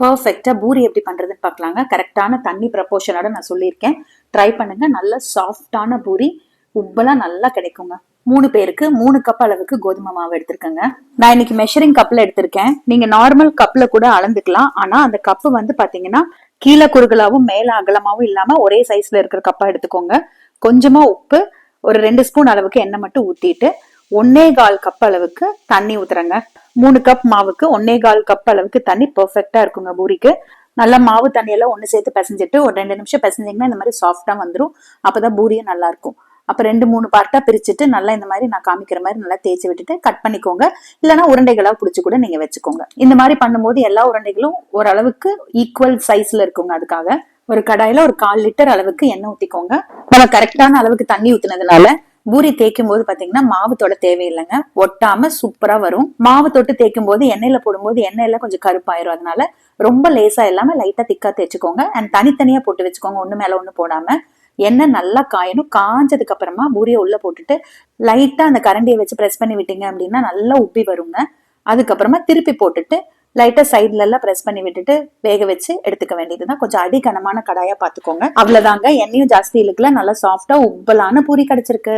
பர்ஃபெக்டா பூரி எப்படி பண்றதுன்னு பார்க்கலாங்க. கரெக்டான தண்ணி ப்ரப்போர்ஷனோட நான் சொல்லியிருக்கேன். ட்ரை பண்ணுங்க. நல்ல சாஃப்டான பூரி உப்பெல்லாம் நல்லா கிடைக்குங்க. 3 பேருக்கு 3 கப் அளவுக்கு கோதுமை மாவு எடுத்திருக்கேங்க. நான் இன்னைக்கு மெஷரிங் கப்ல எடுத்திருக்கேன். நீங்க நார்மல் கப்ல கூட அளந்துக்கலாம். ஆனா அந்த கப்பு வந்து பாத்தீங்கன்னா கீழே குறுகலாவும் மேல அகலமாவும் இல்லாம ஒரே சைஸ்ல இருக்கிற கப்பா எடுத்துக்கோங்க. கொஞ்சமா உப்பு, ஒரு 2 ஸ்பூன் அளவுக்கு எண்ணெய் மட்டும் ஊத்திட்டு 1.25 கப் அளவுக்கு தண்ணி ஊத்துறேங்க. 3 கப் மாவுக்கு 1.25 கப் அளவுக்கு தண்ணி பெர்ஃபெக்டா இருக்குங்க பூரிக்கு. நல்லா மாவு தண்ணியெல்லாம் ஒண்ணு சேர்த்து பிசைஞ்சிட்டு ஒரு 2 நிமிஷம் பிசைஞ்சிங்கன்னா இந்த மாதிரி சாஃப்டா வந்துடும். அப்பதான் பூரியும் நல்லா இருக்கும். அப்ப 2-3 பார்ட்டா பிரிச்சுட்டு நல்லா இந்த மாதிரி நான் காமிக்கிற மாதிரி நல்லா தேய்ச்சி விட்டுட்டு கட் பண்ணிக்கோங்க. இல்லைன்னா உருண்டைகளா புடிச்சு கூட நீங்க வச்சுக்கோங்க. இந்த மாதிரி பண்ணும்போது எல்லா உருண்டைகளும் ஓரளவுக்கு ஈக்குவல் சைஸ்ல இருக்குங்க. அதுக்காக ஒரு கடாயில ஒரு 1/4 லிட்டர் அளவுக்கு எண்ணெய் ஊத்திக்கோங்க. நம்ம கரெக்டான அளவுக்கு தண்ணி ஊத்துனதுனால பூரி தேய்க்கும் போது பாத்தீங்கன்னா மாவு தொட தேவையில்லைங்க. ஒட்டாம சூப்பரா வரும். மாவு தொட்டு தேய்க்கும் போது எண்ணெயில போடும்போது எண்ணெயில கொஞ்சம் கருப்பாயிரும். அதனால ரொம்ப லேசா இல்லாம லைட்டா திக்கா தேய்ச்சிக்கோங்க. அண்ட் தனித்தனியா போட்டு வச்சுக்கோங்க, ஒண்ணு மேல ஒண்ணு போடாம. எண்ணெய் நல்லா காயணும். காஞ்சதுக்கு அப்புறமா பூரியை உள்ள போட்டுட்டு லைட்டா அந்த கரண்டியை வச்சு பிரஸ் பண்ணி விட்டீங்க அப்படின்னா நல்லா உப்பி வருங்க. அதுக்கப்புறமா திருப்பி போட்டுட்டு லைட்டா சைட்ல எல்லாம் பிரஸ் பண்ணி விட்டுட்டு வேக வச்சு எடுத்துக்க வேண்டியதுதான். கொஞ்சம் அடிக்கனமான கடாயா பாத்துக்கோங்க. அவ்வளவுதாங்க. எண்ணெயும் ஜாஸ்தி இழுக்கல. நல்லா சாஃப்டா உப்பலான பூரி கிடைச்சிருக்கு.